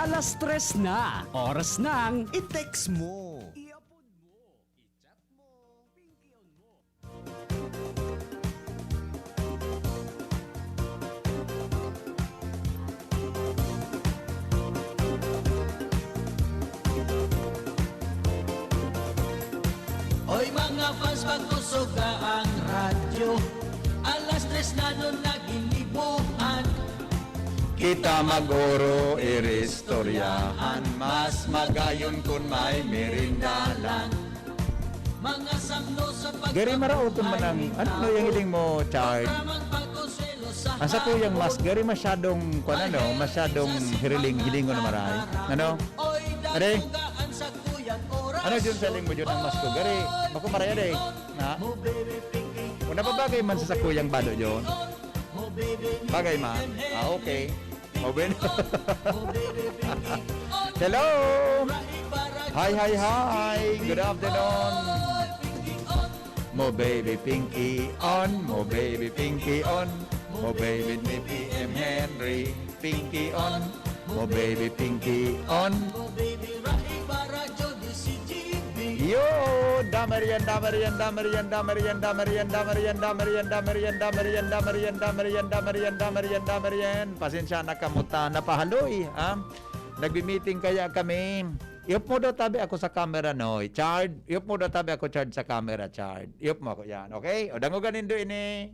3 na. Oras ng I-text mo. i-upload mo, i-chat mo, pinky-on mo. Hoy mga fans, pagkusog na ang radyo. Alas 3 na nun naginibuhan. Kita magoro iristoryahan, mas magayon kun may merindalan. Mga samno sa Gari marauton man ang, ano yung hiling mo, Chard? Asa po yung mas, gari masyadong, masyadong hilingon na maray. Ano? Are? Ano dyan sa hiling mo dyan ang mas ko? Gari, bako maraya day. Na? Kung napabagay man sa sakuyang balo dyan, bagay man? Ah, okay. Oben. Hello! Hi! Good afternoon! Mo baby Pinky on, mo baby Pinky on, mo baby ni PM Henry, Pinky on, mo baby Pinky on. Yo, damarian, pasensya na kamuta, napahaloy, ha? Nagbi-meeting kaya kami. Iop mo daw tabi ako sa camera, no? Chard, iop mo daw tabi ako, Chard, sa camera, Chard. Iop mo ako, yan, okay? O, dango ganin do ini.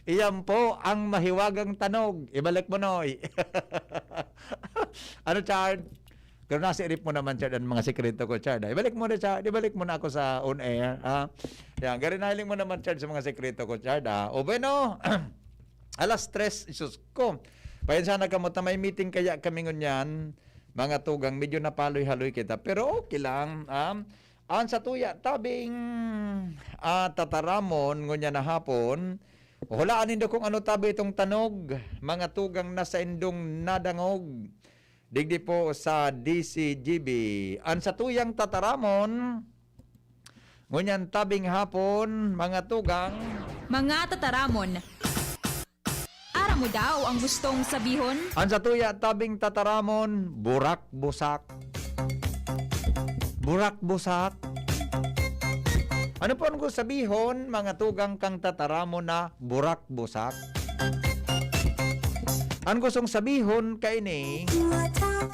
Iyan po ang mahiwagang tanog. Ibalik mo, Noy. Ano, Chard? Pero nasa irip mo naman, Chard, ang mga sekreto ko, Chard. Ibalik mo na, Chard. Ibalik mo na ako sa on-air. Ha? Yan, garinahiling mo naman, Chard, sa mga sekreto ko, Chard. Ha? O, bueno, alas 3, isus ko. Payan sana kamot na may meeting kaya kami ngunyan. Mga tugang, medyo napaloy-haloy kita. Pero okay lang. Ang sa tuya, tabing tataramon ngunyan na hapon. Hulaan nindo kung ano tabi itong tanog. Mga tugang nasa indong nadangog. Digdi po sa DCGB. Ang sa tuyang tataramon, ngunyan tabing hapon, mga tugang. Mga tataramon. Ara mo daw ang gustong sabihon? Ang sa tuya tabing tataramon, burak-busak. Burak-busak. Ano po ang gusto sabihon, mga tugang kang tataramon na burak-busak? Ang gustong sabihon ka ini,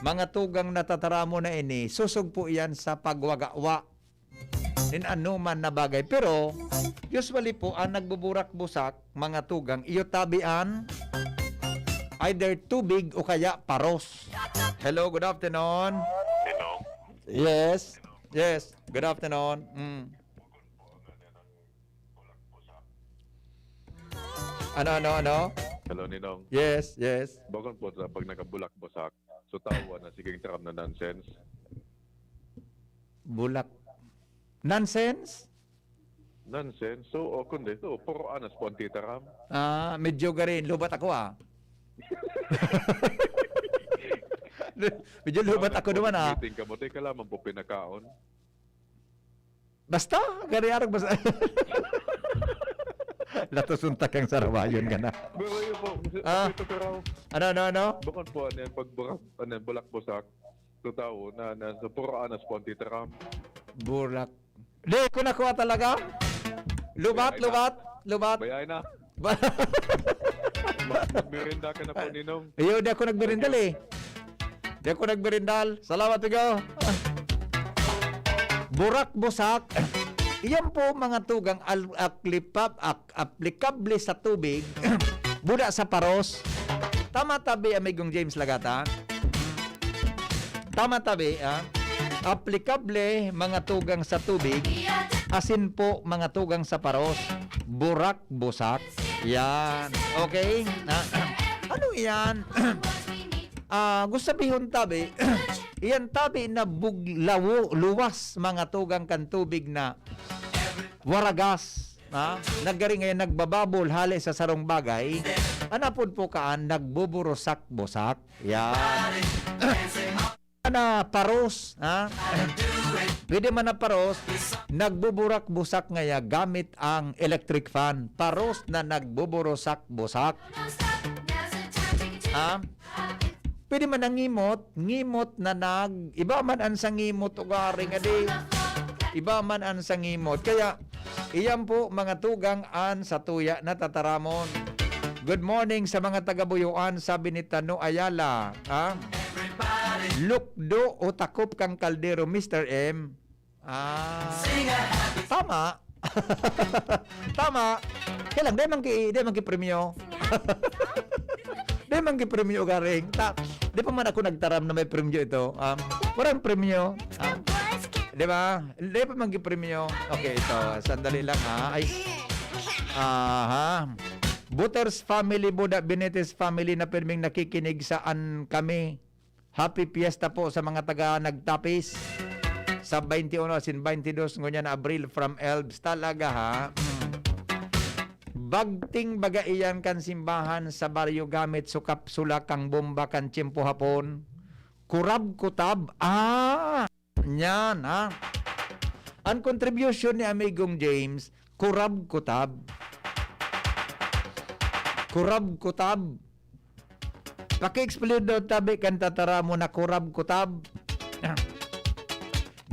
mga tugang na tataramon na ini, susog po yan sa pagwagawa. In ano man na bagay. Pero, usually po, ang nagbuburak-busak, mga tugang, iyo tabian, either tubig o kaya paros. Hello, good afternoon. Hello. Yes. Yes, good afternoon. Ano? Hello, Ninong. Yes. Bagon po sa pag nagabulak-busak, so tawa na siging taram na nonsense. Bulak. Nonsense? Nonsense? So, o kundi, so, puro anas po ang titaram. Medyo garin. Lubat ako Medyo lubat ako naman Meeting ka mo, teka lamang po pinakaon. Basta, gari arag basta. Latusuntak ang sarawayon ka na. Pero yun po, ito ka raw. Ano? Bagon po, pag bulak-busak, so tawo na so, puro anas po ang titaram. Bulak. Di, ko nakuha talaga. Lubat. Bayay na. Magmirinda ka na po, Ninong. Iyo, di ako nagberindal Di ako nagberindal. Salamat, ikaw. Burak-busak. Iyan po mga tugang applicable sa tubig, buda sa paros. Tama tabi, amigong James Lagata. Tama tabi, applicable mga tugang sa tubig, asin po mga tugang sa paros, burak-busak. Yan. Okay? Ano yan? Gusto sabihin tabi, iyan tabi na luwas mga tugang kan tubig na waragas. Naggaring ngayon nagbababol hali sa sarong bagay. Anapod po kaan nagbuburusak-busak. Yan. na paros, ha? Pwede man na paros, nagbuburak-busak ngaya gamit ang electric fan. Paros na nagbuburosak-busak. Ha? Pwede man ang ngimot na iba man ang sa ngimot o garing adi. Iba man ang sa ngimot. Kaya, iyan po mga tugang an sa tuya na tataramon. Good morning sa mga taga-Buyuan, sabi ni Tano Ayala. Ha? Lukdo o takop kang kaldero, Mr. M. Tama. Tama. Kailang, di man ki premyo. Di man ki premyo garing. Di pa man ako nagtaram na may premyo ito. Walang premyo. Di ba? Di pa man ki premyo. Okay, ito. Sandali lang ha. Ay. Butters family, Buda Benitez family na pirming nakikinig saan kami. Happy Fiesta po sa mga taga nagtapis. Sa 21 sin 22 ngunyan na Abril from Elbs. Talaga ha. Bagting bagaiyan kan simbahan sa baryo gamit sukap sula kang bomba kan tiyempo hapon. Kurab kutab. Yan ha. Ang contribution ni Amigong James, kurab kutab. Kurab kutab. Paki-explain daw tabi kan tatara mo na kurab kutab.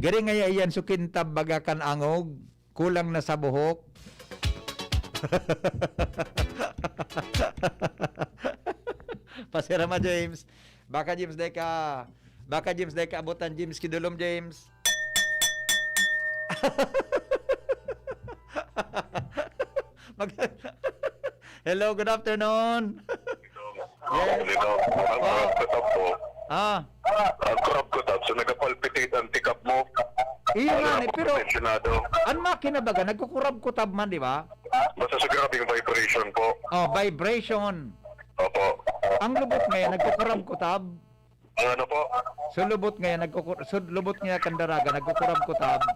Gari nga iyan sukintab bagakan angog. Kulang na sa buhok. Pasirama James. Baka James Deka abutan James Kidulom James. Hello, good afternoon. Yes. Ang kurap kutab po. Ang kurap kutab. So nagapalpitate ang tikap mo. Iya nga pero Tensionado. ang makina baga nagkukurab-kutab man, di ba? Basta sa grabing vibration po. Vibration. Opo. Ang lubot ngayon nagkukurab-kutab. Ang ano po? So lubot ngayon lubot ngayon kandaraga nagkukurab-kutab.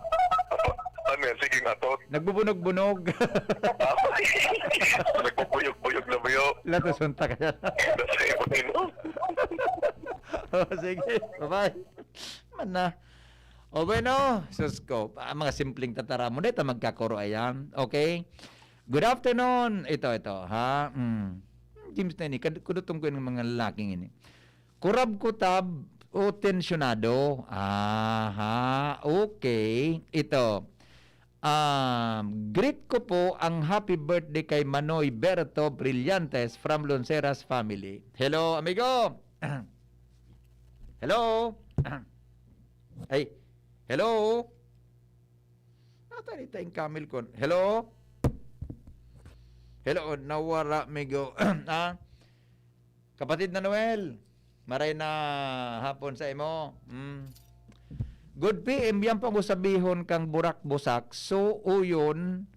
Opo. Ano yan? Sige nga to. Nagbubunog-bunog. Nagpupuyog-puyog na buyo. Lato sunta ka yan. Nasa ibutin. Sige. Bye-bye. Man na. O bueno, sus ko. Mga simpleng tatara mo. Dito magkakuro ayan. Okay? Good afternoon. Ito. Ha? James na ini. Kudutong ko yung mga lalaking ini. Kurab-kutab o tensionado. Okay. Ito. Greet ko po ang happy birthday kay Manoy Berto Brillantes from Lonceras family. Hello, amigo. Hello. Ay, hello. Natalita yung camel ko. Hello. Hello, nawara, amigo. Kapatid na Noel. Maray na hapon sa imo. Good PM, yan pang usabihon kang burak-busak. So, uyon,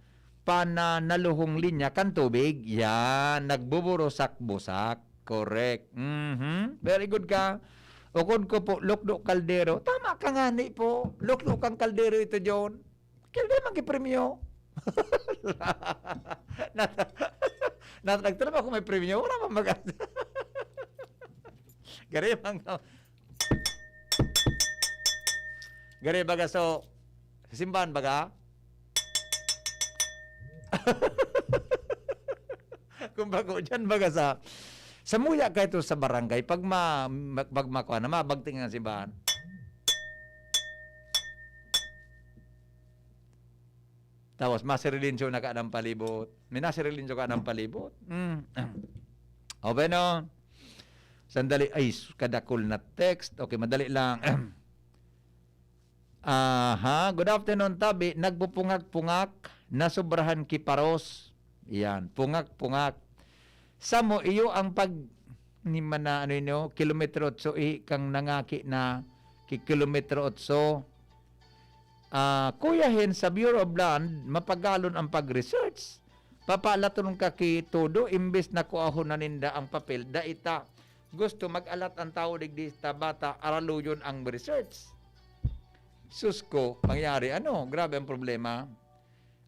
naluhong linya kan tubig. Yan, nagbuburosak-busak. Correct. Very good ka. Ukod ko po, lukdo kaldero. Tama ka nga ni po. Lukdo kang kaldero ito, John. Kaya man kipremyo. Nagtanong ako may premyo. Wala man mag- Gari man ka. Gari baga so simbahan baga. Kung bago dyan baga sa muya ka ito sa barangay pag makuha na mabagting ng simbahan. Tapos masirilinsyo na ka ng palibot. May nasirilinsyo ka ng palibot. O bueno. Sandali. Ay, kadakol na text. Okay, madali lang. Good afternoon, Tabi. Nagpupungak-pungak na sobrahan kiparos. Yan, pungak-pungak. Samo, iyo ang ni mana kilometro 8 kang nangaki na kilometro 8. Kuyahin sa Bureau of Land, mapagalon ang pag-research. Papalaton ka todo, imbes na kuahon na ninda ang papel, daita. Gusto mag-alat ang tao digdi ta bata, araluyon ang research. Susko, pangyari, grabe ang problema.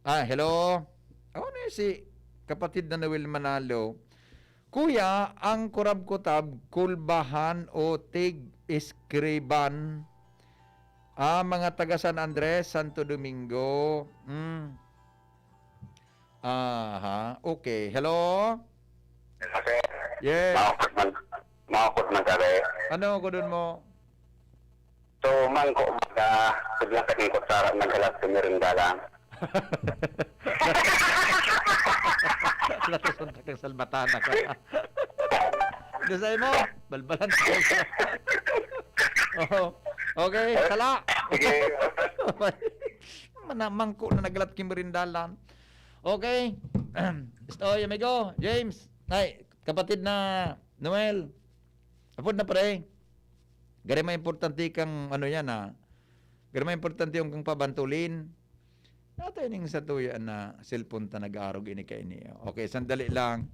Hello? Ako na si kapatid na Noel Manalo. Kuya, ang kurab-kutab, kulbahan o Escriban. Mga taga San Andres, Santo Domingo. Okay. Hello? Kasi, Yes. makakot man kare. Ano ko dun mo? So, man ko, biglang katingkot sa nagkalat sa merinda lang. Latuson ka kang salbatana ka. Desay mo, balbalan ka. Oh, okay, sala. Sige. Manamangko na naglat kimarindalan. Okay. Oy, amigo, James. Ay, kapatid na Noel. Apod na pare. Gari may importante kang ano yan Gari may importante yung kang pabantulin. Nato yung sa tuya na cellphone ta nag-arog ini kay ini. Okay, sandali lang.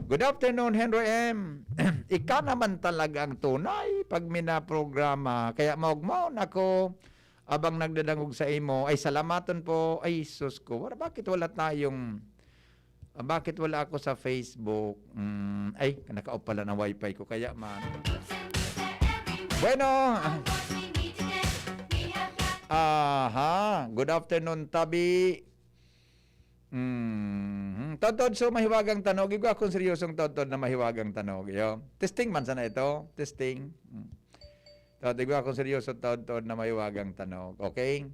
Good afternoon, Henry M. Ika naman talaga ang tunay pag minaprograma. Kaya maugmaon ako abang nagdadangog sa imo. Ay, salamaton po. Ay, sus ko. Bakit wala tayong... bakit wala ako sa Facebook? Ay, naka-off pala ng wifi ko. Kaya man. Bueno. Aha. Good afternoon, Tabi. Tod-tod, so mahiwagang tanog. Igo akong seryosong tod-tod na mahiwagang tanog. Yo. Testing man sana ito. Testing. Tod, igo akong seryosong tod-tod na mahiwagang tanog. Okay?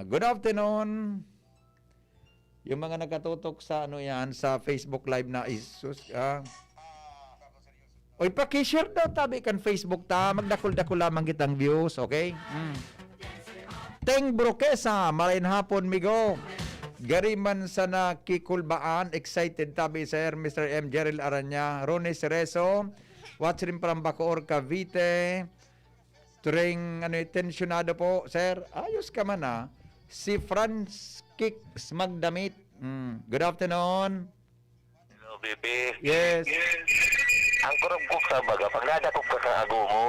Good afternoon. Yung mga nakatutok sa ano yan, sa Facebook Live na isus. Oy, paki-share daw tabi kan Facebook ta. Magdakol-dakol lamang kitang views. Okay? Teng Broquesa, malain hapon migo. Gariman sa nakikulbaan, excited tabi sir, Mr. M. Jeril Aranya, Rones Cerezo, watch rin from Bacoor, Cavite, turing tensyonado po, sir, ayos ka man si Franz Kicks Magdamit. Good afternoon. Hello, baby. Yes. Ang kurang ko sa baga, pag nadakop ka sa ago mo,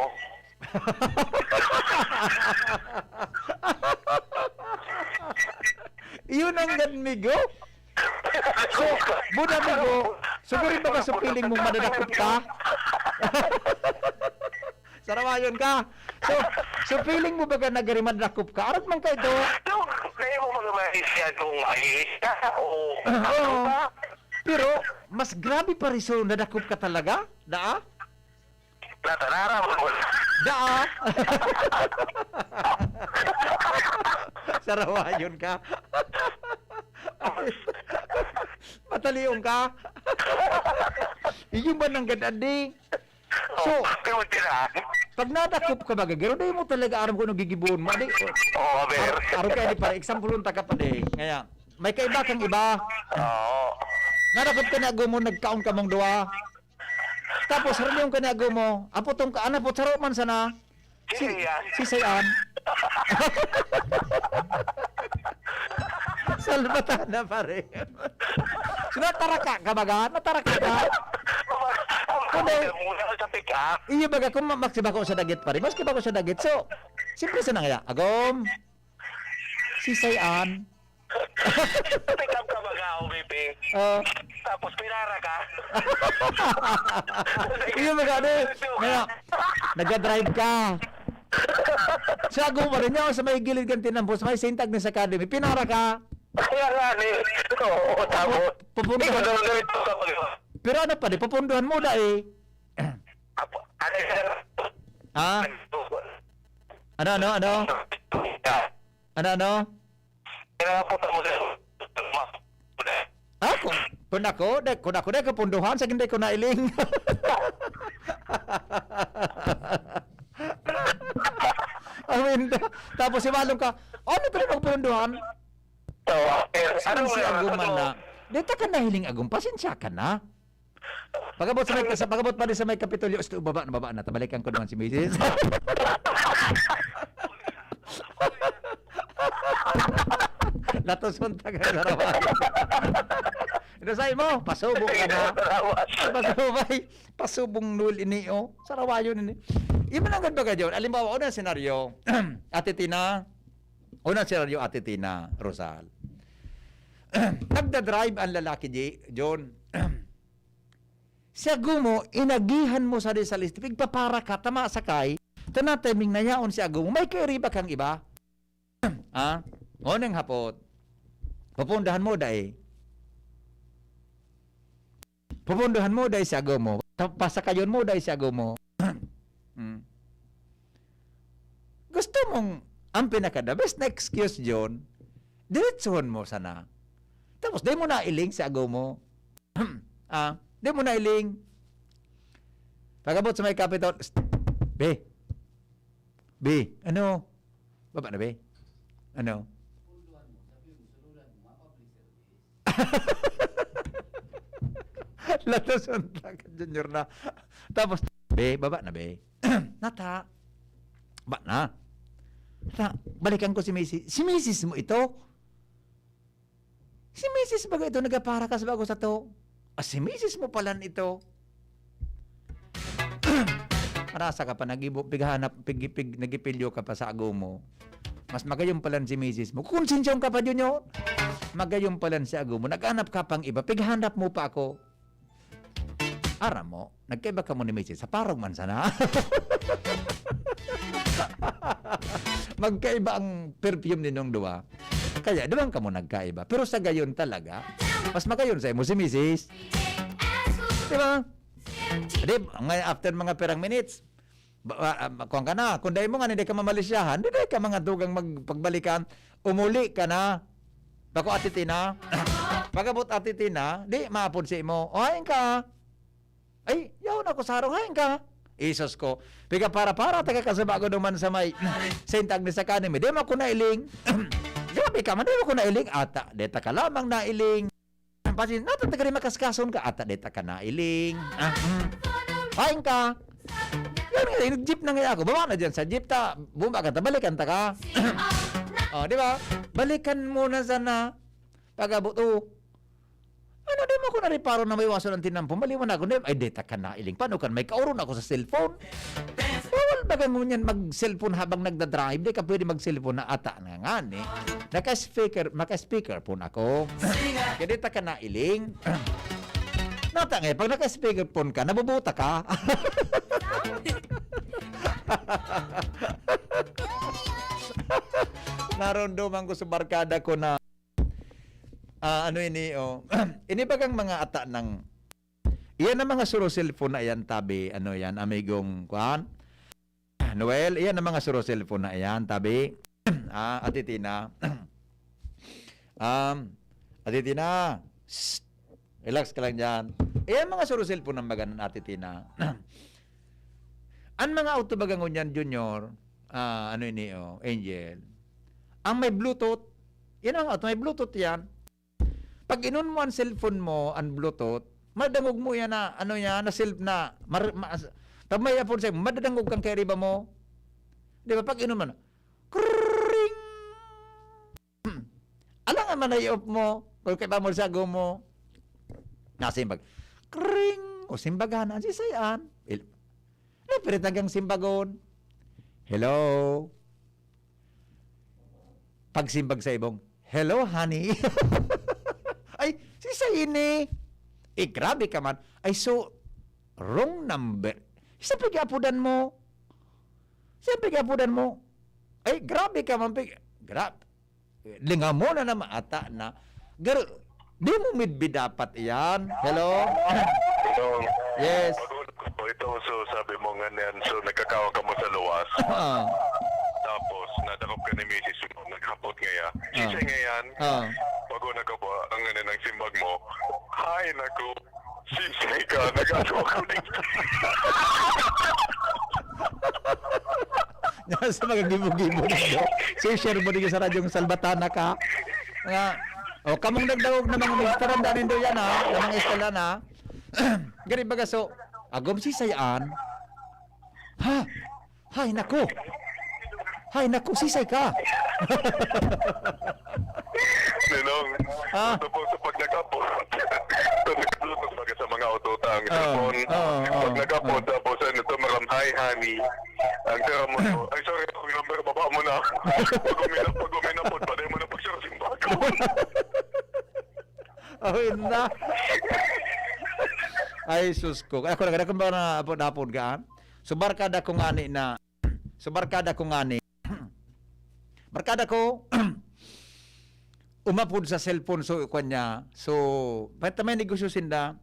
Iyon ang ganmigo. So, buda migo, sugurin ba ka sa piling mong madadakop ka? Sarawayon ka. So feeling mo ba ka nagarimadakop ka? Arat man ka ito. kaya mo mga maisya kung maisya o Oo. Pero, mas grabe pa rin so nadakop ka talaga? Daa? natanara mo. Daa? Sarawayon ka. Mataliong ka. Iyon ba nang gadadi? So, Kaya mo tira. pag nadakop ka ba, gagaro dahil mo talaga aram ko nung gigibon mo. Adi, Oo, ber. aram ka di para, example unta ka pa di. Ngaya, may kaiba kang iba. Oo. Nadakop ka na mo, nagkaon ka mong duwa. Tapos, harin yung kanago mo, apotong ka, anapot, saro man sana. Sisayan. Sisayan. Salbata na pare. So, nataraka ka baga? Nataraka ka? Hindi. Muna ka sa pick-up. Iya baga, kung maksiba ko sa dagit pare, mas kiba ko sa dagit. So, simple sa nangaya. Agom, sisayan. Pick-up ka ba ka, OBP? Tapos pinara ka. Iya baga, ngaya, nag-drive ka. Sa agom pa rin niya, sa may gilid kang tinampos, may St. Agnes Academy, pinara ka. Kaya nga ni. Oo, tapos. Pupunta. Ikaw daw ganito ka ba? Pero ano pa, di, papunduhan mo da eh. Ano sir? Ha? Ano? Ano? Kinapunta mo sir. Ah, kung ako, kapunduhan, sa hindi ko nailing. I mean, tapos si Malong ka, ano pa rin magpunduhan? Saan si Aguman na? Dito ka nahiling Agum, pasensya ka na. Pagabot pa rin sa may Kapitolyo, baba na, tabalikan ko naman si Mrs. Latusunta ka na rawan. Inasay mo, pasubong ka na. Pasubong nul ini o. Sarawayon ini. Iba lang ganda ka dyan. Alimbawa, unang senaryo, Ate Tina, Rosal. Nagda-drive ang lalaki, John. Siya gumo, inagihan mo sa di sa list, pigpapara ka, tama sakay, tana timing na yaon siya gumo, may kay ba kang iba? Ah, ngoneng hapot, pupundahan mo dahi. Pupundahan mo dahi siya gumo, pasakayon mo dahi siya gumo. Gusto mong, ang pinaka-the best na excuse John, diretsuhon mo sana. Tapos, di mo na iling sa agaw mo. Di mo na iling. Pagabot sa may capital, ano? Baba na, be? Ano? Latos ang junior na. Tapos, baba na, be? Nata. Ba na? Balikan ko si Mrs. Si Mrs. mo ito? Si Mrs. baga ito, nagapara ka sa bago sa to. Si Mrs. mo pala ito. Marasa ka pa, nagipilyo ka pa sa agaw mo. Mas magayong pala si Mrs. mo. Konsensyong ka pa dyan yun. Magayong pala si agaw mo. Nag-anap ka pang iba. Pighanap mo pa ako. Aram mo, nagkaiba ka mo ni Mrs. Sa parang man sana. Magkaiba ang perfume ninyong dua. Kaya doon ka mo nagkaiba. Pero sa gayon talaga, mas magayon sa mo si Mrs. Diba? Di, after mga perang minutes, kuwan ka na. Kung dahil mo nga hindi ka mamalisyahan, hindi ka mga dugang magpagbalikan, umuli ka na. Bako atitina. Pagabot atitina, di maapod si mo. O, hain ka. Ay, yaw na ko sa araw, hain ka. Isos ko. Pika para taga kasabago naman sa may sentag ni sa kanin. Di mo ko nailing. Grabe ka man, di mo ko nailing. Ata, deta ka lamang nailing. Pasin, natatagari makaskason ka. Ata, deta ka nailing. Hain ka. Yan, jeep na nga ako. Baba na dyan sa jeep ta. Bumba ka ta, balikan ta ka. O, di ba? Balikan muna sana. Pagabot, ano, di mo ko nariparo na may waso ng tinampong. Maliwan ako, ay, data ka na iling. Paano kan? May kauron ako sa cellphone. Bawal baga mo yan mag-cellphone habang nagdadrive. Di ka pwede mag-cellphone na ata na nga, eh. Maka-speaker po ako. Kaya data ka na iling. Nata nga, pag naka-speaker phone ka, nabubuta ka. Narondoman ko sa barkada ko na ini bagang mga ata ng iyan ang mga suro cellphone na yan tabi, yan, amigong kuhan Noel, iyan ang mga suro cellphone na yan tabi. Atitina. Atitina. Shh, relax ka lang dyan. Iyan mga suro cellphone ng bagan ng atitina. Ang mga auto bagang yan, Junior, Angel, ang may Bluetooth, yan ang auto, may Bluetooth yan. Pag inon mo ang cellphone mo, ang Bluetooth, madangog mo yan na, na self na, pag may apon sa'yo, madadangog kang kariba mo. Di ba? Pag inon mo na, kring! Alang nga man na-i-off mo, kung kaya mo sa go mo, nasimbag, kring! O simbaganan, sisayan. Pero tagang simbagon. Hello? Pag simbag sa ibong, hello, honey? Ay, si Saini. Grabe ka man. Ay, so, wrong number. Siyempre kapudan mo. Ay, grabe ka man. Grabe. Linga mo na naman ata na. Di mo midbi dapat yan. Hello? Hello. Yes. Ito, so sabi mo nga yan, so nagkakawa ka mo sa luwas. Tapos, nadakop ka ni Mrs. mo, naghapot ngaya. Sisay ngayan, bago nagkabo, ang ng simbag mo, hay, naku, sisay ka, nag-aso ako dito. Sa mga gibo-gibo nito. Share mo din sa radyong Salbatana ka. Kamong nagdawog na mga mistaran danin do yan na mga istala na. Gani baga so, agom sisayaan. Hay, naku. Hay, naku, sisay ka. Sinong, tapos sa pag nag-upload, nagkatulog baga sa mga autotang cellphone. Pag nag-upload, tapos ito maramhay, honey. Ang tira mo, ay sorry, ang number, baba mo na. Pag uminapod, paday mo na pag-share simbago. Na. Ay, sus ko. Ako na ba na apod gaan? So, barkada ko ngani na, barkada ko, umapod sa cellphone so kanya. So, pati may negosyo sinda,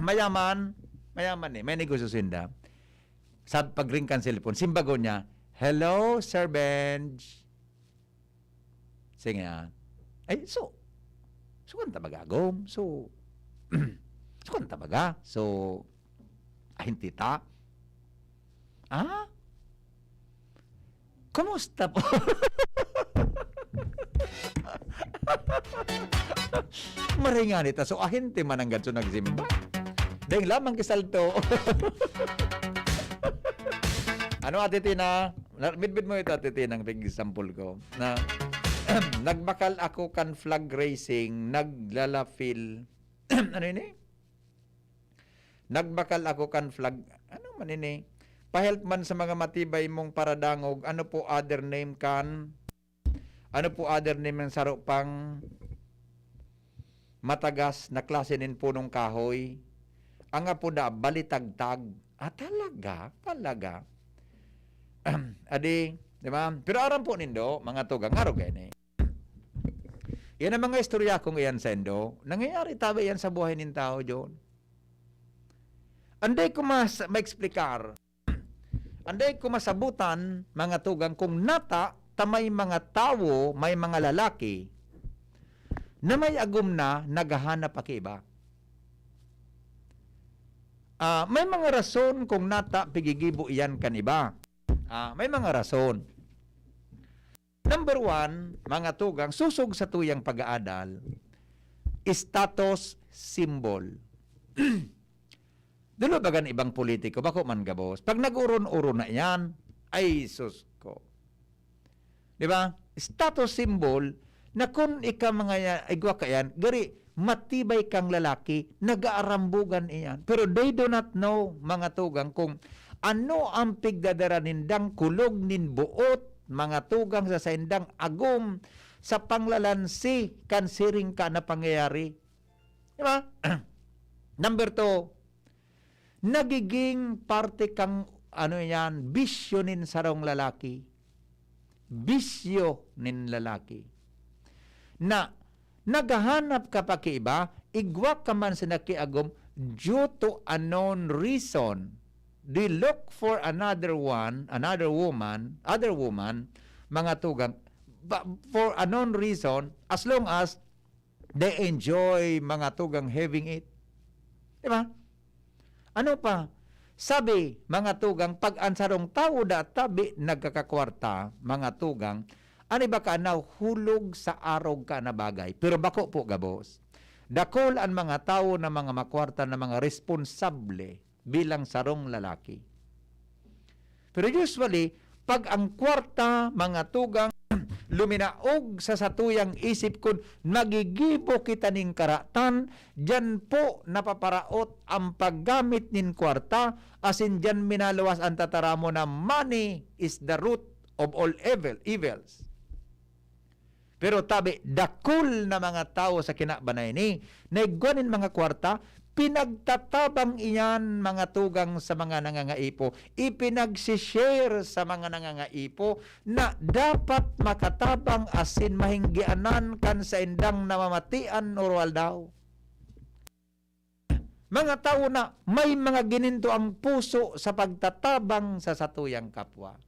mayaman may negosyo sinda. Sa pag-ring kan cellphone, simbago niya, hello, Sir Benj. Sige nga. Ay, so kan tabagagom. So kan tabaga. So, ahintita. Ah? Kumusta po? Maringan ita. So, ahinte man ang ganso nagsimba. Dahil lamang kisalto. Ano, Ate Tina? Midbid mo ito, Ate Tina, ang example ko. Na, nagbakal ako kan flag racing, naglalafil. Ano ini? Nagbakal ako kan flag, ano man ini? Pahelp man sa mga matibay mong paradangog, ano po other name kan? Ano po other name ng saro pang matagas na klase nin punong kahoy? Ang apo da, balitagtag. Ah, talaga? Adi, di ba? Pero aram po nindo, mga tugang, araw gani. Yan ang mga istorya kong iyan sendo. Nangyayari tabi yan sa buhay ng tao, John. Anday ko ma-explicar. Anday ko masabutan, mga tugang, kung nata, tamay mga tao, may mga lalaki, na may agum na naghahanap akiba. May mga rason kung nata pigigibo iyan kaniba. May mga rason. Number 1, mga tugang, susog sa tuyang pag-aadal, status symbol. Dulo bagan ibang politiko, bako man gabos. Pag nag-uron-uron na yan, ay sus ko. Di ba? Status symbol, na kung ika mga igwa ka yan, gari, matibay kang lalaki, nag-aarambugan iyan. Pero they do not know, mga tugang, kung ano ang pigdadara nindang kulog nin buot, mga tugang sa saindang agum sa panglalansi kansiring ka na pangyayari. Diba? Number 2, nagiging parte kang bisyo nin sarong lalaki. Bisyo nin lalaki. Na naghahanap ka pa kiiba, igwa ka man sa nakiagom due to unknown reason. They look for other woman, mga tugang, for unknown reason, as long as they enjoy, mga tugang, having it. Diba? Ano pa? Sabi, mga tugang, pag ansarong tao da tabi nagkakakwarta, mga tugang, ano ba ka na hulog sa arog ka na bagay? Pero bako po, gabos. Dakol ang mga tao na mga makwarta na mga responsable bilang sarong lalaki. Pero usually, pag ang kwarta, mga tugang, luminaog sa satuyang isip kun magigibo kita ning karatan, dyan po napaparaot ang paggamit nin kwarta, asin dyan minaluwas ang tataramo na money is the root of all evils. Pero tabi, dakul na mga tao sa kinabanay ni, naigwanin mga kwarta, pinagtatabang iyan, mga tugang, sa mga nangangaipo, ipinagsishare sa mga nangangaipo na dapat makatabang asin mahinggianan kan sa indang namamatian oral daw. Mga tao na may mga gininto ang puso sa pagtatabang sa satuyang kapwa.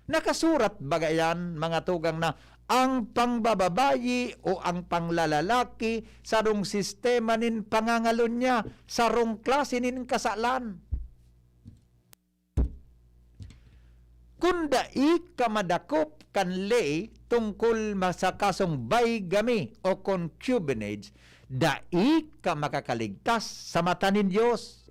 Nakasurat bagayan, mga tugang, na ang pangbababayi o ang panglalalaki sarong sistema nin pangangalon niya, sarong klase nin kasalan. Kunda ka madakop kan lay tungkol sa kasong baygami o concubinage, dai ka makakaligtas sa mata ni Diyos.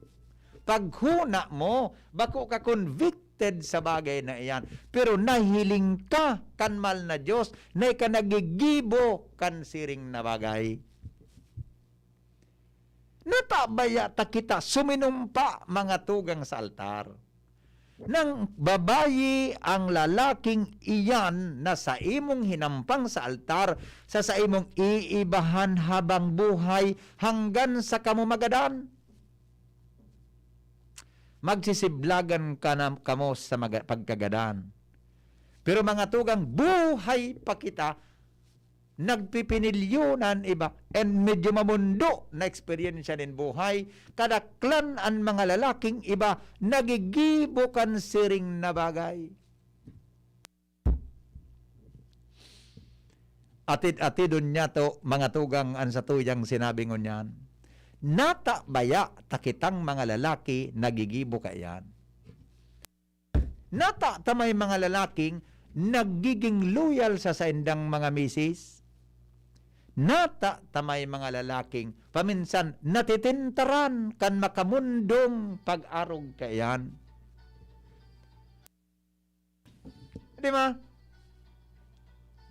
Paghuna mo, bako ka convicted sa bagay na iyan. Pero nahiling ka kanmal na Diyos, na ka nagigibo kan siring na bagay. Natabaya ta kita suminumpa, mga tugang, sa altar. nang babayi ang lalaking iyan na sa imong hinampang sa altar sa imong iibahan habang buhay hanggan sa kamumagadan. Magsisiblagan ka na kamo sa pagkagadan. Pero mga tugang, buhay pa kita, nagpipinilyonan iba, and medyo mamundo na experience din buhay, kadaklan ang mga lalaking iba, nagigibukan siring na bagay. Atid-atidon niya to, mga tugang, ang sa tuyang sinabi ngo niyan, nata baya takitang mga lalaki nagigibo ka yan. Nata tamay mga lalaking nagiging loyal sa saindang mga misis. Nata tamay mga lalaking paminsan natitintaran kan makamundong pag-arog kayan. Di ba?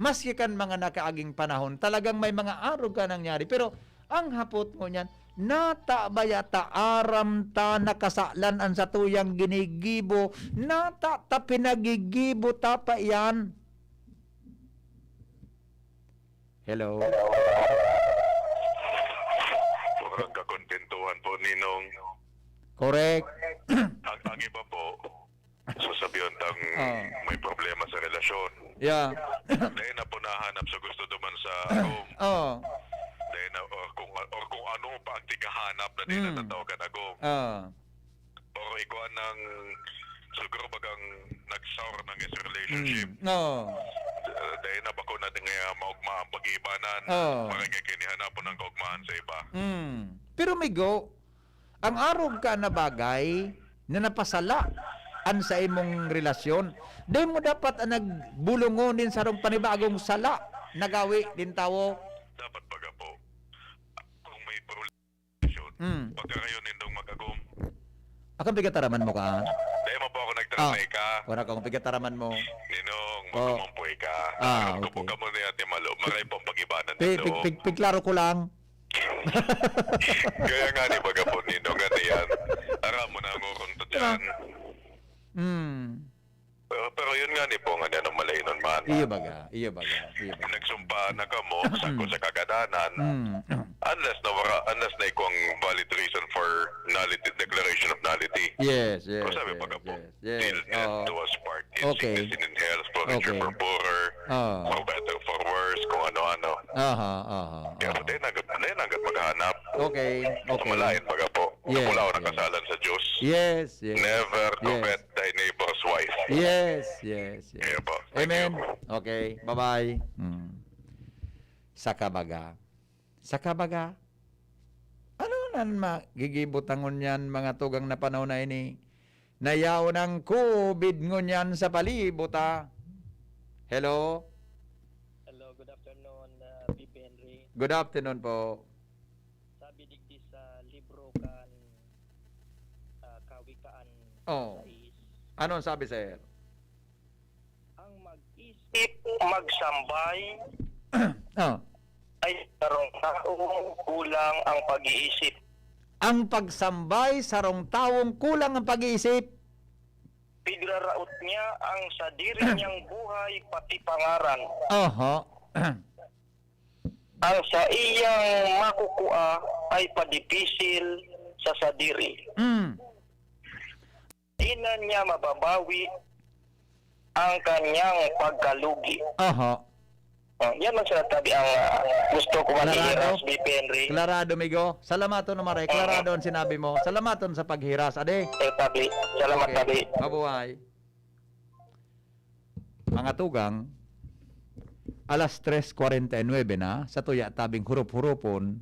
Maski kan mga nakaaging panahon, talagang may mga arog ka nangyari. Pero ang hapot mo niyan, nata bayata aram ta nakasalan ang sa tuyang ginigibo, nata ta pinagigibo ta pa yan. Hello. Parang kakontentuhan po, Ninong. Correct. Ang iba po, sasabihan tang may problema sa relasyon. Yeah. Dahil na po nahanap sa gusto duman sa agom. Oh. Dahil na, or kung ano pa ang tigahanap na di na natawag ka agom. Or ikuan ng siguro bagang nag-sour ng is relationship. No. Dahil na bako na din nga maugma ang pag-ibanan. Marigay kinihanapon ng kaugmahan sa iba. Pero migo, ang arog ka na bagay na napasala an sa imong relasyon, di mo dapat nagbulungonin sa rong panibagong sala nagawi din tawo. Dapat baga po, kung may relasyon, pagkakayon nindong mag-agom. Akong pigataraman mo ka? Dahil mo po ako nagtramay ka. Wala kang pigataraman mo. Ninong, magkamampuy ka. Okay. Kung ka mo niya di malo, maray pong pag-ibanan nito. Piklaro ko lang. Kaya nga ni baga po, Ninong, nga niyan. Aram mo na ang urunto dyan. Pero yun nga ni po, nga niya nung malainon man. Iyo baga. Nagsumpa na ka mo, sako sa kagadanan. Unless na ikuang valid reason for nullity, declaration of nullity. Yes. Kung sabi baga po, till death do us part. In Okay. sickness and in health, for richer, for poorer, for better, for worse, kung ano-ano. Kaya po, dahil nanggat maghanap. Okay. Malain baga po. Yes, Mula ako yes. nakasalan sa Diyos. Yes. Never covet thy neighbor's wife. Yes. Kaya po. Thank Amen. you. Okay. Bye-bye. Sakabaga. Ano nan magigibutangon yan mga tugang na panahon na ini? Nayaw ng COVID ngon yan sa palibuta. Hello? Hello, good afternoon, BP Henry. Good afternoon po. Sabi digdi sa libro kan kawikaan Oh. sais, Ano sabi sir? ang mag-isip magsambay Oh. ay tarong taong kulang ang pag-iisip. Ang pagsambay sarong taong kulang ang pag-iisip. Pigraraot niya ang sa diri niyang buhay pati pangaran. Oho. Ang sa iyang makukuha ay padipisil sa sadiri. Di na niya mababawi ang kanyang pagkalugi. Oho. Yan ang sinasabi ang gusto ko Klarado? manihiras, BP Henry. Klarado, migo. Salamaton na maray. Klarado ang sinabi mo. Salamaton sa paghiras. Ade. Tabi. Salamat, tabi. Mabuhay. Mga tugang, alas 3:49 na, sa tuya tabing hurup-hurupon,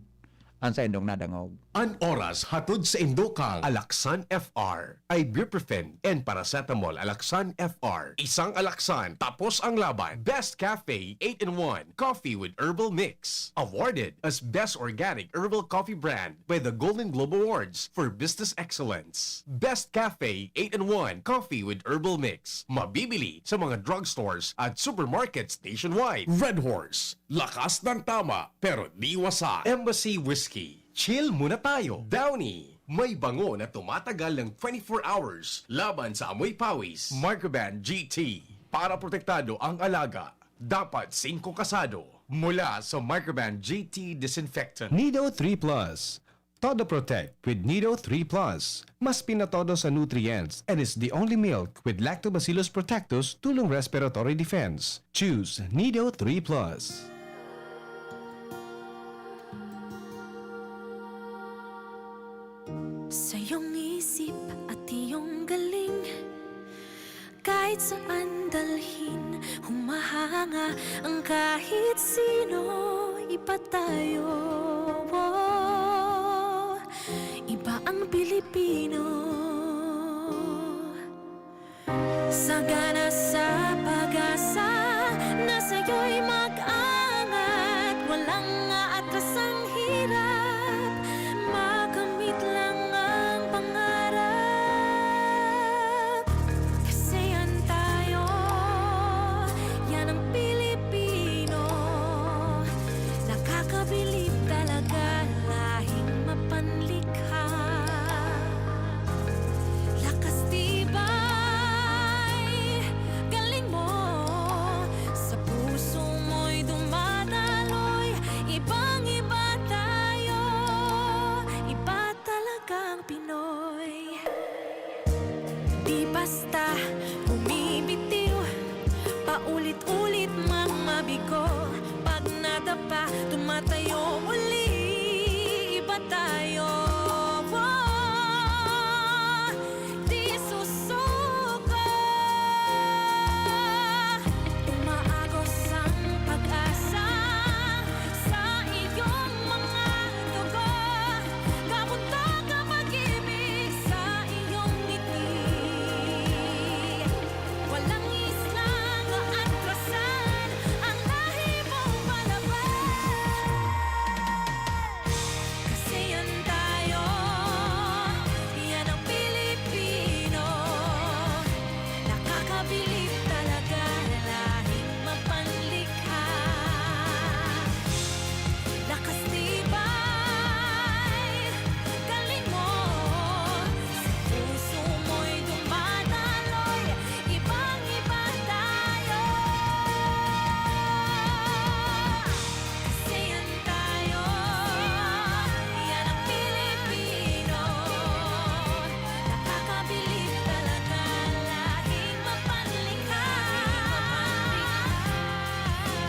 ang sa indong nadangog. An oras hatod sa Indokang Alaksan FR, ibuprofen and paracetamol Alaksan FR. Isang Alaksan tapos ang laban. Best Cafe 8-in-1 Coffee with Herbal Mix. Awarded as Best Organic Herbal Coffee Brand by the Golden Globe Awards for Business Excellence. Best Cafe 8-in-1 Coffee with Herbal Mix. Mabibili sa mga drugstores at supermarkets nationwide. Red Horse. Lakas ng tama pero di wasak. Embassy Whiskey. Chill muna tayo. Downy. May bango na tumatagal ng 24 hours laban sa amoy pawis. Microban GT. Para protektado ang alaga, dapat 5 kasado. Mula sa Microban GT Disinfectant. Nido 3 Plus. Todo Protect with Nido 3 Plus. Mas pinatodo sa nutrients and is the only milk with Lactobacillus protectus tulong respiratory defense. Choose Nido 3 Plus. Sa iyong isip at iyong galing, kahit saan dalhin, humahanga ang kahit sino. Iba tayo, iba ang Pilipino. Sagana sa pag-asa, nasa iyo'y mag-angat. Walang aatras ang hirap, makamit lang ang pangarap. Kasi yan tayo, yan ang Pilipino. Nakakabilib talaga, lahing mapanlikha. Lakas tibay, galing mo, sa puso mo'y dumadaloy. Ibang-iba tayo, iba talagang Pinoy. Di basta bumibitiw, paulit-ulit mga bigo. Pag nadapa, tumatayo uli, iba tayo. Di susuko, umaagos ang pag-asa sa iyong mga dugo. Kamuntag ang pag-ibig sa iyong ngiti. Walang islang atrasan ang lahi mong palabas. Kasi yan tayo, yan ang Pilipino. Nakakabilib talaga, lahing mapanlikha. Lakas tibay, galing mo, sa puso mo'y dumadaloy. Ibang-iba tayo, kasi yan tayo, yan ang Pilipino. Nakakabilib talaga, lahing mapanlikha.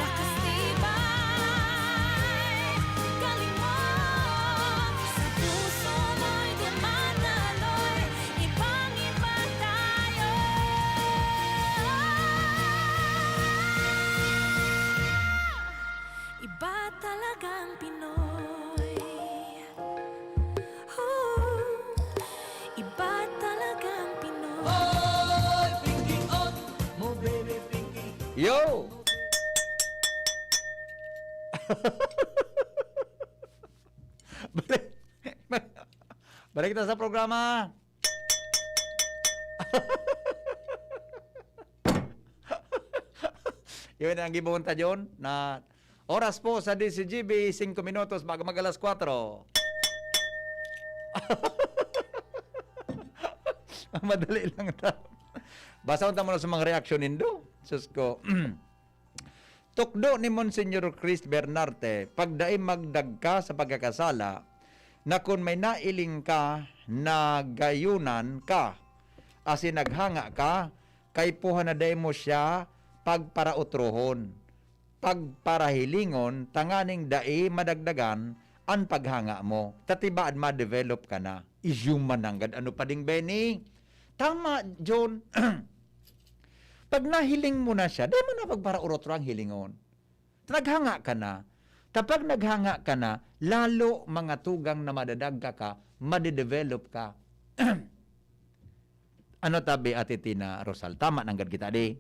Lakas tibay, galing mo, sa puso mo'y dumadaloy. Ibang-iba tayo, iba talagang Pinoy. Iba talagang Pinoy. Oy, Pinky, on mo baby Pinky. Yo! balik, balik kita sa programa. Yun ang gibunta John na oras po sa DCGB 5 minutos bago mag alas 4. Madali lang ta. Basa unta mo na sa mga reaksyon nindo. Sus ko. Tukdo ni Monsignor Chris Bernarte, pagdaay magdagka sa pagkakasala, na kung may nailing ka, na gayunan ka, asin naghanga ka, kay puhanaday mo siya pagparautrohon. Pagparahilingon, tanganing dai madagdagan, ang paghanga mo. Tatibaan ma-develop ka na. Isyuman nanggad. Ano pa ding Benny? Tama, John. Pag nahiling mo na siya, di mo na pagparaurotro ang hilingon. Naghanga ka na. Kapag naghanga ka na, lalo mga tugang na madadagka ka, madedevelop ka. Ano tabi, Ate Tina Rosal? Tama nanggad kita, di?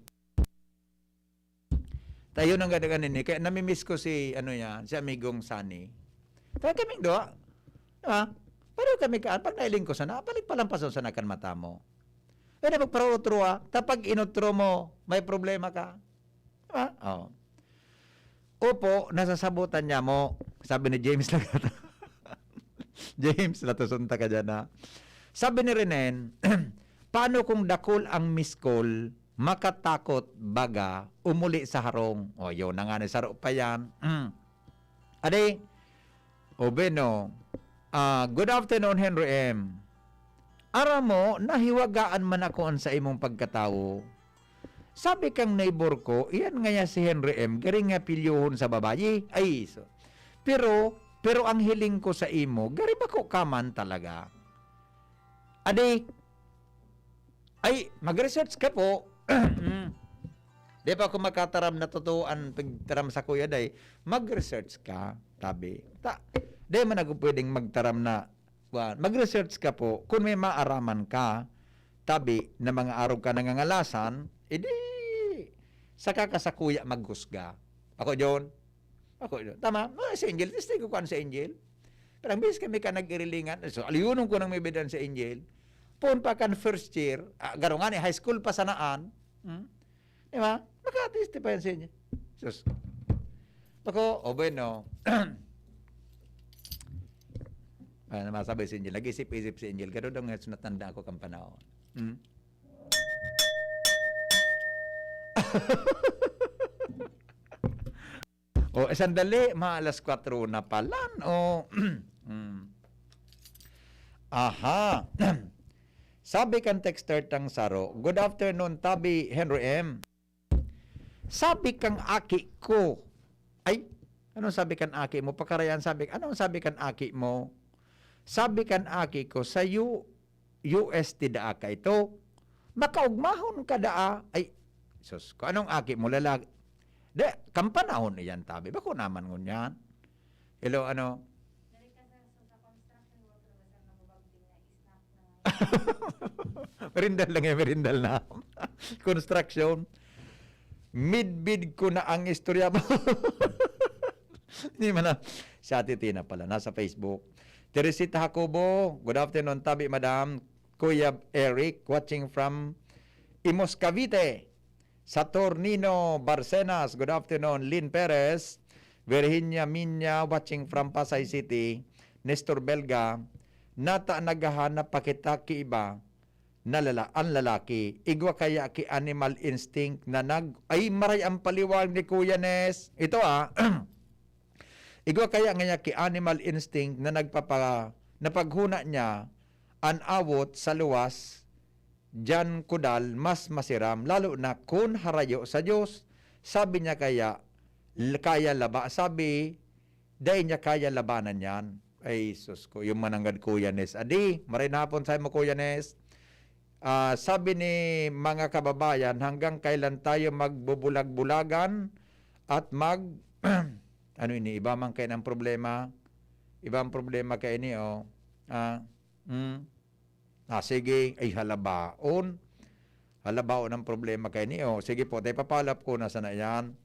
Tayo nang ganun kaya namimiss ko si, si amigong Sunny. Kaya kaming doa, pero kami pag nailing ko sana, balik palampason sa nakan mata mo. Kaya magparotro tapag inotro mo, may problema ka. Diba? Oh. Opo, nasasabutan niya mo, sabi ni James Lagata. James, natusunta ka dyan ha. Sabi ni Renen, paano kung dakol ang miss call, makatakot baga, umuli sa harong? O, yun na nga ni Saro pa yan. Ade, o Beno, good afternoon, Henry M. Ara mo, nahiwagaan man ako sa imong pagkatawo. Sabi kang neighbor ko, iyan nga si Henry M. Garing nga pilyohon sa babayi. Ay, so. Pero ang hiling ko sa imo, gari ba ko kaman talaga? Adi, ay, mag-research ka po. Di pa ako makataram na totooan pagtaram sa kuya day, mag-research ka, tabi. Di man ako pwedeng magtaram na, mag-research ka po, kung may maaraman ka, tabi, na mga araw ka nangangalasan, edi, saka ka sa kuya maghusga. Ako John. Tama, si Angel, testing ko kuan sa Angel. Pero ang bis kami ka nag-irilingan, so aliyunong ko nang may bidan sa Angel, pun pa kan first year, garo nga ni, high school pa sanaan, di ba? Nakatiste pa yan sa inyo. Sus. Ako, bueno, masabi si Angel, nag-isip-isip si Angel, garo daw nga natanda ako kang panahon. O, sandali, maalas 4 na palan. O, aha. Sabi kan texter tang Saro, good afternoon, tabi Henry M. Sabi kang aki ko. Ay, anong sabi kan aki mo? Pakarayan sabi, anong sabi kan aki mo? Sabi kan aki ko, sa UST daa ka ito. Makaugmahon ka daa. Ay, sus, ko anong aki mo lalaki? De, kampanahon iyan tabi. Bako naman ngunyan. Hello, ano? Merindal lang merindal na. Construction. Mid-bid ko na ang istorya mo. Hindi man na. Si Ate Tina pala, nasa Facebook. Teresita Jacobo, good afternoon, tabi madam. Kuya Eric, watching from Imos, Cavite. Saturnino Barcenas, good afternoon. Lynn Perez, Virginia Minya, watching from Pasay City. Nestor Belga, nata naghahanap pa kita ki iba na ang lalaki. Igwa kaya ki animal instinct na ay maray ang paliwag ni Kuya Nes. Ito igwa kaya nga ki animal instinct na napaghuna niya an awot sa luwas Jan Kudal mas masiram lalo na kun harayo sa Diyos. Sabi niya kaya laba. Sabi dahil niya kaya labanan yan. Ay sus ko, yung mananggad Kuya Nes. Adi, marinapon sa mo Kuya Nes. Sabi ni mga kababayan, hanggang kailan tayo magbubulag-bulagan at ano ini, iba man kayo ng problema. Ibang problema kayo ni, sige, ay halabaon. Halabaon ang problema kayo ni, sige po, tayo papalap ko na sana yan.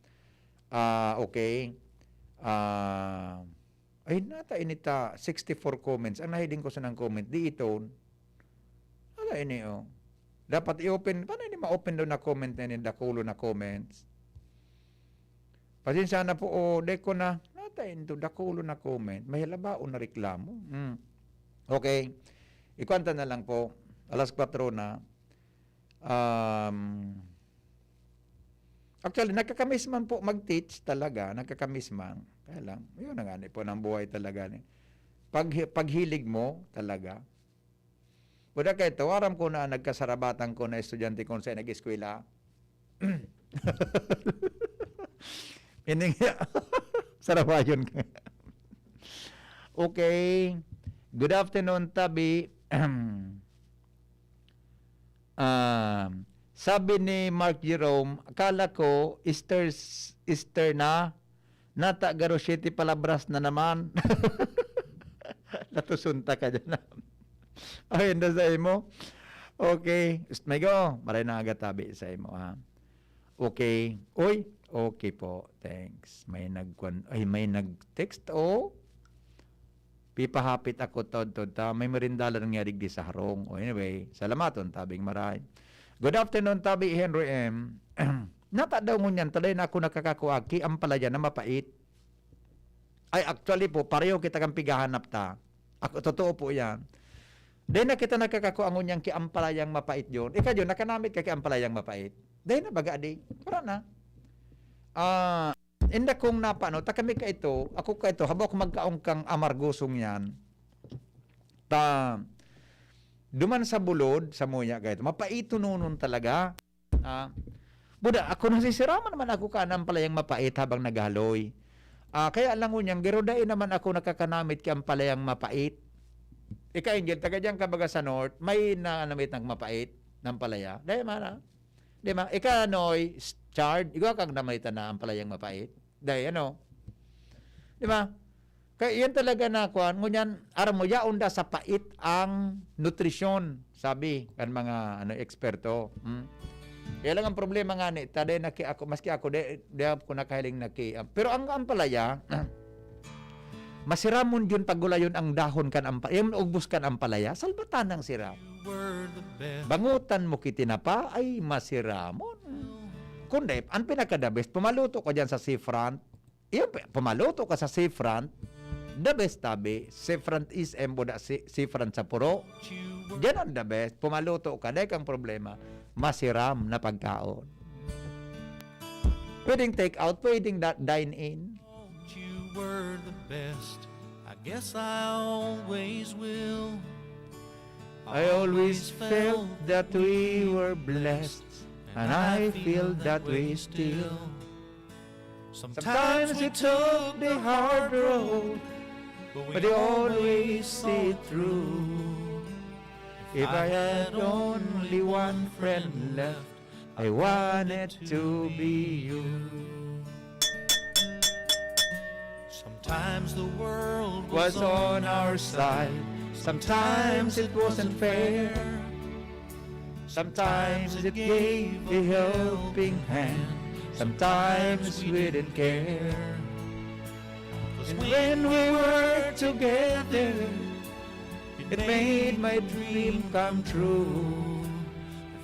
Okay. Ay, nata inita, 64 comments. Ang nahiling ko sa ng comment, di ito. Wala ini, Dapat i-open, paano hindi ma-open doon na comment na yun, dakulo na comments? Pasensya na po, de ko na, nata ito, dakulo na comment. May halabaon na reklamo. Okay. Ikwanta na lang po, alas 4 na. Actually, nagkakamiss man po mag-teach talaga, nagkakamiss man. Kaya lang, yun na nga po ng buhay talaga. Paghilig mo talaga. Buda kayo, tawaram ko na nagkasarabatan ko na estudyante ko sa nag-eskwela. Hindi nga. Sarabayon ka. Okay. Good afternoon, Tabi. Sabi ni Mark Jerome, akala ko Easter na nata garo 7 palabras na naman. Natusunta ka dyan na. Ayun na sa imo. Okay. May go. Maray na agad tabi sa imo, ha. Okay. Uy. Okay po. Thanks. May nag-text, Pipahapit ako tod ta. May merindala nangyari di sa harong. Anyway, salamaton tabing maray. Good afternoon, Tabi Henry M. Nata daw ngunyan, talay na ako nakakakuha, ki ang palaya na mapait. Ay, actually po, pareho kita kang pigahanap ta. Ako, totoo po yan. Dahil na kita nakakakuangon niyang kiampalayang mapait yun. Ika yun, nakanamit ka kiampalayang mapait. Dahil na baga di. Para na. Inda kong napano, ta kami ka ito, ako ka ito, habang ako magkaong kang amargosong yan, duman sa bulod, sa muya ka ito, mapaito nunon talaga. Buda, ako nasisiraman naman ako ka palayang mapait habang naghaloy. Kaya lang unyang, pero dahil naman ako nakakanamit ki palayang mapait. Ika Angel, taga dyan kabaga sa North, may nanamit ng mapait ng palaya. Dahil mana. Di ba? Ika Noy, Chard, ikaw kang namalitan na ang palayang mapait. Dahil ano? Di ba? Kaya yan talaga na kuan, ngunyan, aram mo, yaon da sa pait ang nutrisyon, sabi kan mga eksperto. Kaya lang ang problema nga ni, taday naki ako, maski ako, di ako nakahiling naki. Pero ang ampalaya, masiramon yun pagulayon ang dahon kan ampalaya, yung ugbos kan ampalaya, salbatan ng siram. Bangutan mo kitinapa ay masiramon. Kundi, ang pinaka-the best, pumaluto ka dyan sa seafront. Pumaluto ka sa seafront, the best tabi, seafront is emboda seafront sa puro. Diyan ang the best, pumaluto ka, dahil kang problema, masiram na pagkaon. Pwedeng take out, pwedeng dine in. You were the best. I guess I always will. I always felt that we were blessed, and I feel that way still. Sometimes we took the hard road, but we always see it through. If I had only one friend left, I wanted to be you. Sometimes the world Was on our side, sometimes it wasn't fair. Sometimes it gave a helping hand, sometimes we didn't care. And when we were together, it made my dream come true.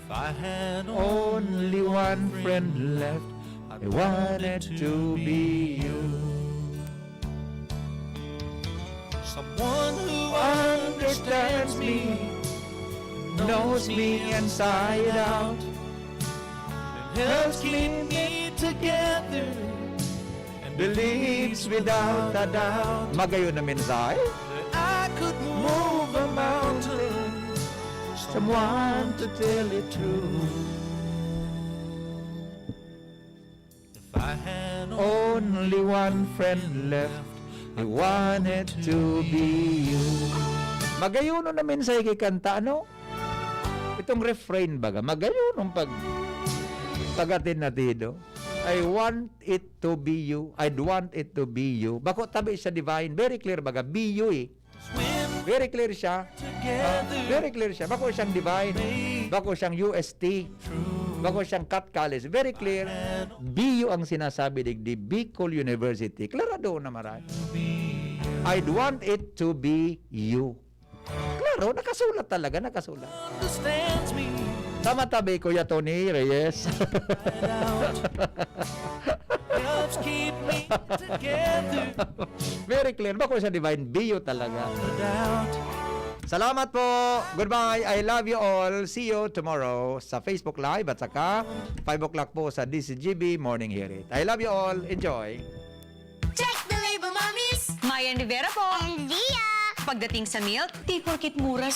If I had Only one friend left, I wanted to be you. someone who Understands me, knows me inside out, helps keep me together, and believes without a doubt. Magayon na mensahe. I could Move a mountain, someone to tell it true. if I had Only one friend left, I wanted to be you. Magayon na mensahe kay kanta, ano? Itong refrain baga, magayon ang pagatin na dito. I want it to be you. I'd want it to be you. Bako tabi siya divine. Very clear baga. Be you eh. Very clear siya. Very clear siya. Bako siyang divine. Bako siyang UST. Bako siyang cut college. Very clear. Be you ang sinasabi digdi Bicol University. Klarado na marami. I'd want it to be you. Klaro, nakasulat talaga. Nakasulat. understands me. Tama tabi, Kuya Tony Reyes. Helps keep me together. Very clear. Bako siya divine. Be you talaga. Doubt. Salamat po. Goodbye. I love you all. See you tomorrow sa Facebook Live at saka 5 o'clock po sa DCGB Morning Hearing. I love you all. Enjoy. Check the label, mommies! Mayan Rivera po. And Via! Pagdating sa milk, di porkit mura